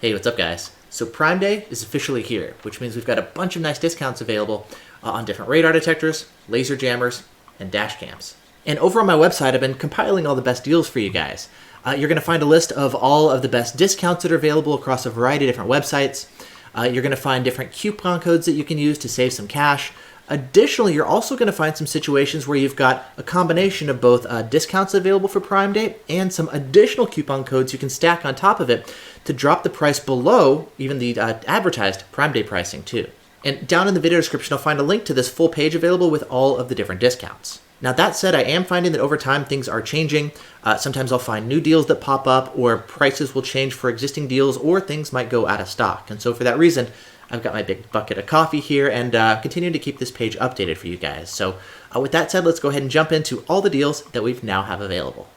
Hey, what's up guys? So Prime Day is officially here, which means we've got a bunch of nice discounts available on different radar detectors, laser jammers, and dash cams. And over on my website, I've been compiling all the best deals for you guys. You're going to find a list of all of the best discounts that are available across a variety of different websites. You're going to find different coupon codes that you can use to save some cash. Additionally, you're also going to find some situations where you've got a combination of both discounts available for Prime Day and some additional coupon codes you can stack on top of it to drop the price below even the advertised Prime Day pricing too. And down in the video description, I'll find a link to this full page available with all of the different discounts. Now that said, I am finding that over time things are changing. Sometimes I'll find new deals that pop up, or prices will change for existing deals, or things might go out of stock. And so for that reason, I've got my big bucket of coffee here and continue to keep this page updated for you guys. So with that said, let's go ahead and jump into all the deals that we now have available.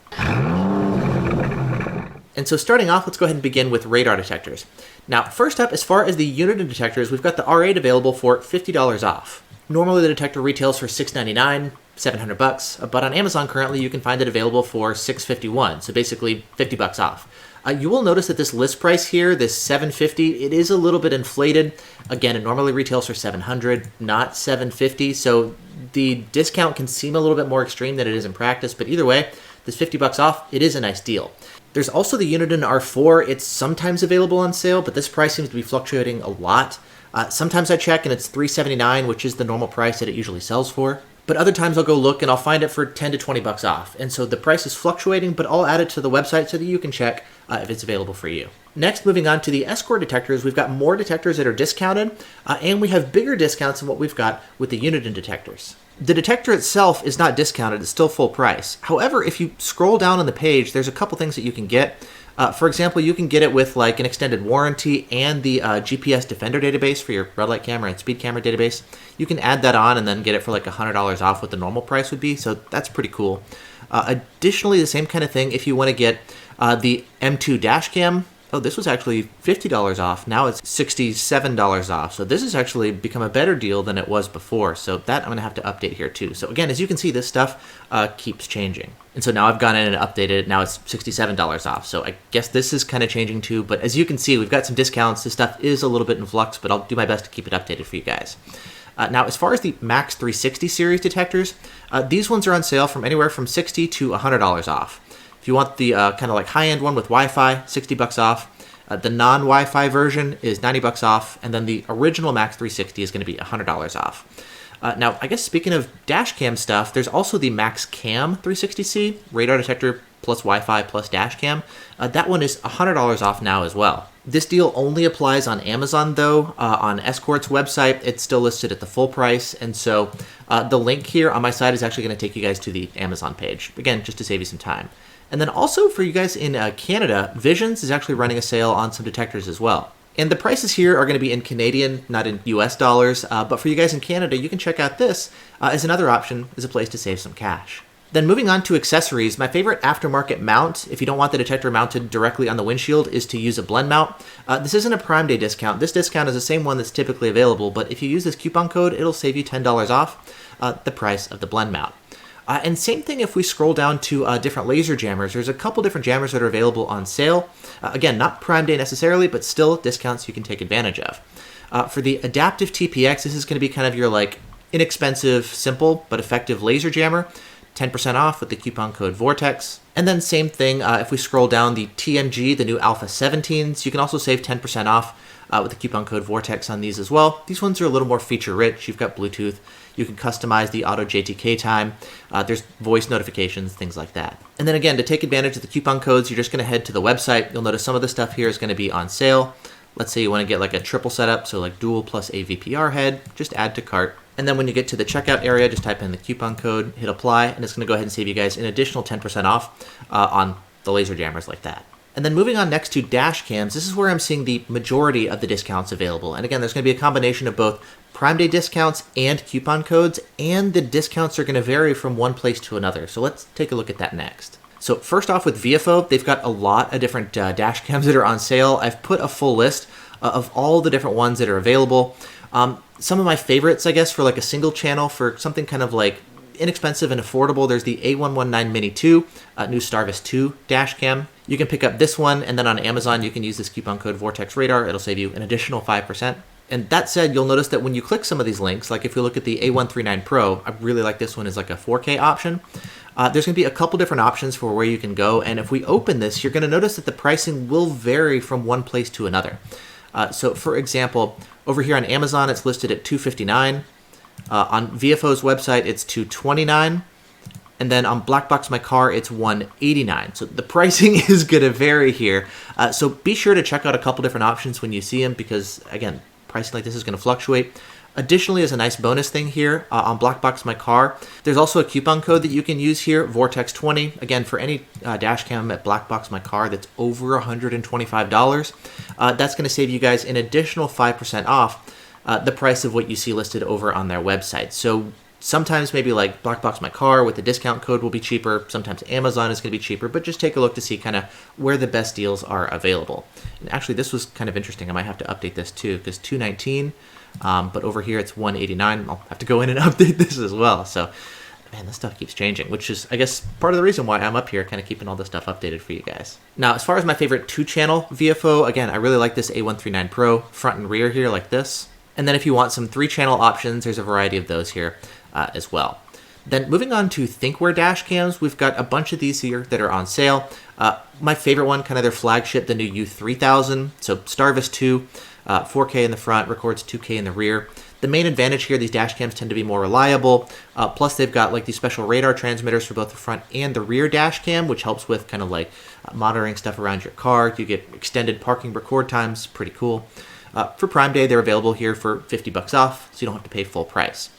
And so starting off, let's go ahead and begin with radar detectors. Now, first up, as far as the unit of detectors, we've got the R8 available for $50 off. Normally the detector retails for $699, $700, but on Amazon currently you can find it available for $651, so basically $50 off. You will notice that this list price here, this $750, it is a little bit inflated. Again, it normally retails for $700, not $750, so the discount can seem a little bit more extreme than it is in practice, but either way, this $50 off, it is a nice deal. There's also the Uniden R4. It's sometimes available on sale, but this price seems to be fluctuating a lot. Sometimes I check and it's $379, which is the normal price that it usually sells for. But other times I'll go look and I'll find it for 10 to 20 bucks off. And so the price is fluctuating, but I'll add it to the website so that you can check if it's available for you. Next, moving on to the Escort detectors, we've got more detectors that are discounted, and we have bigger discounts than what we've got with the Uniden detectors. The detector itself is not discounted, it's still full price. However, if you scroll down on the page, there's a couple things that you can get. For example, you can get it with like an extended warranty and the GPS Defender database for your red light camera and speed camera database. You can add that on and then get it for like $100 off what the normal price would be, so that's pretty cool. Additionally, the same kind of thing if you want to get the M2 Dashcam. Oh, this was actually $50 off. Now it's $67 off. So this has actually become a better deal than it was before. So that I'm going to have to update here too. So again, as you can see, this stuff keeps changing. And so now I've gone in and updated it. Now it's $67 off. So I guess this is kind of changing too. But as you can see, we've got some discounts. This stuff is a little bit in flux, but I'll do my best to keep it updated for you guys. Now, as far as the Max 360 series detectors, these ones are on sale from anywhere from $60 to $100 off. If you want the kind of like high-end one with Wi-Fi, $60 off. The non-Wi-Fi version is $90 off, and then the original Max 360 is going to be $100 off. Now, I guess speaking of Dashcam stuff, there's also the Max Cam 360C, radar detector plus Wi-Fi plus Dashcam. That one is $100 off now as well. This deal only applies on Amazon though. On Escort's website, it's still listed at the full price, and so the link here on my site is actually going to take you guys to the Amazon page, again, just to save you some time. And then also for you guys in Canada, Visions is actually running a sale on some detectors as well. And the prices here are going to be in Canadian, not in US dollars, but for you guys in Canada, you can check out this as another option, as a place to save some cash. Then moving on to accessories, my favorite aftermarket mount, if you don't want the detector mounted directly on the windshield, is to use a blend mount. This isn't a Prime Day discount. This discount is the same one that's typically available, but if you use this coupon code, it'll save you $10 off the price of the blend mount. And same thing if we scroll down to different laser jammers. There's a couple different jammers that are available on sale. Again, not Prime Day necessarily, but still discounts you can take advantage of. For the Adaptive TPX, this is going to be kind of your like inexpensive, simple, but effective laser jammer. 10% off with the coupon code Vortex. And then same thing, if we scroll down, the TMG, the new Alpha 17s, you can also save 10% off with the coupon code Vortex on these as well. These ones are a little more feature rich. You've got Bluetooth. You can customize the auto JTK time. There's voice notifications, things like that. And then again, to take advantage of the coupon codes, you're just going to head to the website. You'll notice some of the stuff here is going to be on sale. Let's say you want to get like a triple setup, so like dual plus a VPR head, just add to cart. And then when you get to the checkout area, just type in the coupon code, hit apply, and it's going to go ahead and save you guys an additional 10% off on the laser jammers like that. And then moving on next to dash cams, this is where I'm seeing the majority of the discounts available. And again, there's going to be a combination of both Prime Day discounts and coupon codes, and the discounts are going to vary from one place to another. So let's take a look at that next. So first off with VFO, they've got a lot of different dash cams that are on sale. I've put a full list of all the different ones that are available. Some of my favorites, I guess, for like a single channel, for something kind of like inexpensive and affordable, there's the A119 Mini 2, new Starvis 2 dash cam. You can pick up this one, and then on Amazon, you can use this coupon code Vortex Radar. It'll save you an additional 5%. And that said, you'll notice that when you click some of these links, like if you look at the A139 Pro, I really like this one as like a 4K option. There's going to be a couple different options for where you can go. And if we open this, you're going to notice that the pricing will vary from one place to another. So for example, over here on Amazon, it's listed at $259. On VFO's website, it's $229. And then on Black Box My Car, it's $189. So the pricing is going to vary here. So be sure to check out a couple different options when you see them because, again, pricing like this is going to fluctuate. Additionally, as a nice bonus thing here, on Black Box My Car, there's also a coupon code that you can use here, Vortex20. Again, for any dash cam at Black Box My Car that's over $125, that's going to save you guys an additional 5% off the price of what you see listed over on their website. So sometimes maybe like Black Box My Car with the discount code will be cheaper. Sometimes Amazon is going to be cheaper, but just take a look to see kind of where the best deals are available. And actually, this was kind of interesting. I might have to update this too because $219. But over here it's $189. I'll have to go in and update this as well. So, man, this stuff keeps changing, which is, I guess, part of the reason why I'm up here, kind of keeping all this stuff updated for you guys. Now, as far as my favorite 2-channel VFO, again, I really like this A139 Pro front and rear here like this. And then if you want some 3-channel options, there's a variety of those here as well. Then moving on to ThinkWare dash cams, we've got a bunch of these here that are on sale. My favorite one, kind of their flagship, the new U3000. So Starvis 2. 4K in the front, records 2K in the rear. The main advantage here, these dash cams tend to be more reliable. Plus, they've got like these special radar transmitters for both the front and the rear dash cam, which helps with kind of like monitoring stuff around your car. You get extended parking record times, pretty cool. For Prime Day, they're available here for $50 off, so you don't have to pay full price.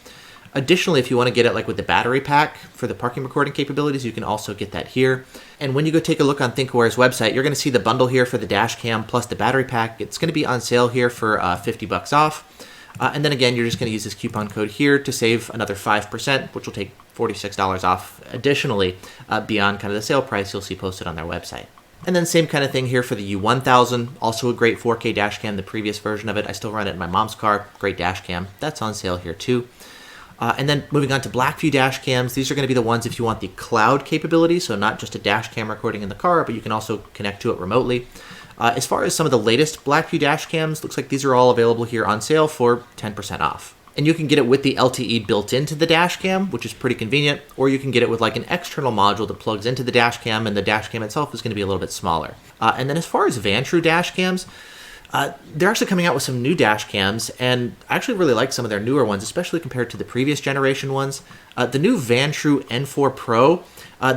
Additionally, if you want to get it like with the battery pack for the parking recording capabilities, you can also get that here. And when you go take a look on ThinkWare's website, you're going to see the bundle here for the dash cam plus the battery pack. It's going to be on sale here for $50 off. And then again, you're just going to use this coupon code here to save another 5%, which will take $46 off additionally beyond kind of the sale price you'll see posted on their website. And then same kind of thing here for the U1000, also a great 4K dash cam, the previous version of it. I still run it in my mom's car, great dash cam. That's on sale here too. And then moving on to Blackview dash cams, these are going to be the ones if you want the cloud capability, so not just a dash cam recording in the car, but you can also connect to it remotely. As far as some of the latest Blackview dash cams, looks like these are all available here on sale for 10% off. And you can get it with the LTE built into the dash cam, which is pretty convenient, or you can get it with like an external module that plugs into the dash cam, and the dash cam itself is going to be a little bit smaller. And then as far as Vantrue dash cams, they're actually coming out with some new dash cams, and I actually really like some of their newer ones, especially compared to the previous generation ones. The new Vantrue N4 Pro,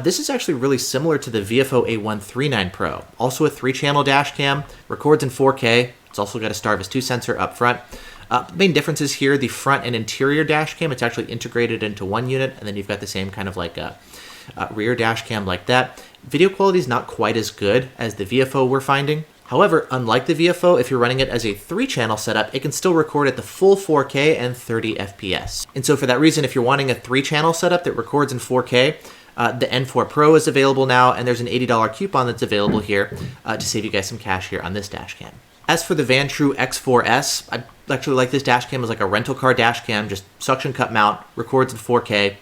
this is actually really similar to the VFO A139 Pro. Also a 3-channel dash cam, records in 4K. It's also got a Starvis 2 sensor up front. The main differences here, the front and interior dash cam, it's actually integrated into one unit, and then you've got the same kind of like a rear dash cam like that. Video quality is not quite as good as the VFO we're finding. However, unlike the VFO, if you're running it as a 3-channel setup, it can still record at the full 4K and 30 FPS. And so for that reason, if you're wanting a 3-channel setup that records in 4K, the N4 Pro is available now, and there's an $80 coupon that's available here to save you guys some cash here on this dash cam. As for the Vantrue X4S, I actually like this dash cam as like a rental car dash cam, just suction cut mount, records in 4K.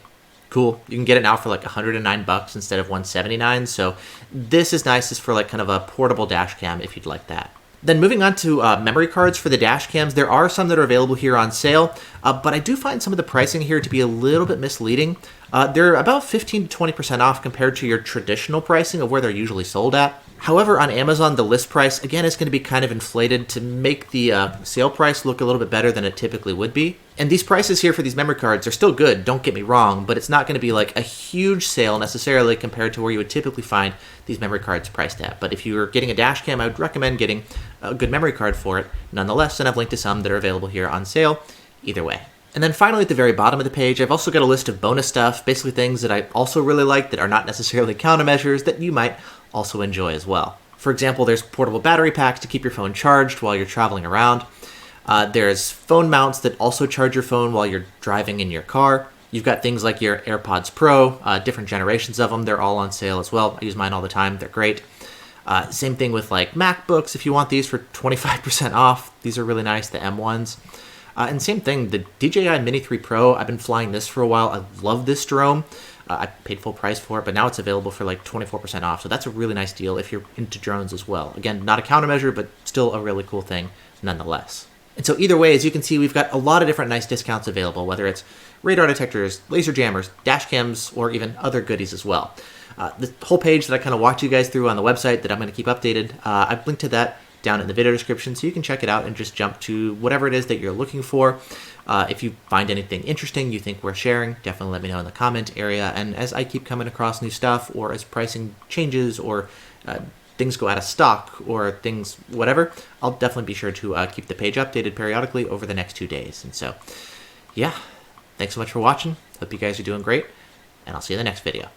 Cool. You can get it now for like $109 instead of $179. So this is nice just for like kind of a portable dash cam if you'd like that. Then moving on to memory cards for the dash cams, there are some that are available here on sale, but I do find some of the pricing here to be a little bit misleading. They're about 15 to 20% off compared to your traditional pricing of where they're usually sold at. However, on Amazon, the list price, again, is going to be kind of inflated to make the sale price look a little bit better than it typically would be. And these prices here for these memory cards are still good, don't get me wrong, but it's not going to be like a huge sale necessarily compared to where you would typically find these memory cards priced at. But if you're getting a dash cam, I would recommend getting a good memory card for it nonetheless, and I've linked to some that are available here on sale either way. And then finally, at the very bottom of the page, I've also got a list of bonus stuff, basically things that I also really like that are not necessarily countermeasures that you might also enjoy as well. For example, there's portable battery packs to keep your phone charged while you're traveling around. There's phone mounts that also charge your phone while you're driving in your car. You've got things like your AirPods Pro, different generations of them. They're all on sale as well. I use mine all the time. They're great. Same thing with like MacBooks. If you want these for 25% off, these are really nice, the M1s. And same thing, the DJI Mini 3 Pro, I've been flying this for a while. I love this drone. I paid full price for it, but now it's available for like 24% off. So that's a really nice deal if you're into drones as well. Again, not a countermeasure, but still a really cool thing nonetheless. And so either way, as you can see, we've got a lot of different nice discounts available, whether it's radar detectors, laser jammers, dash cams, or even other goodies as well. The whole page that I kind of walked you guys through on the website that I'm going to keep updated, I've linked to that down in the video description, so you can check it out and just jump to whatever it is that you're looking for. If you find anything interesting you think worth sharing, definitely let me know in the comment area. And as I keep coming across new stuff, or as pricing changes, or things go out of stock, or things whatever, I'll definitely be sure to keep the page updated periodically over the next 2 days. And so, yeah, thanks so much for watching. Hope you guys are doing great, and I'll see you in the next video.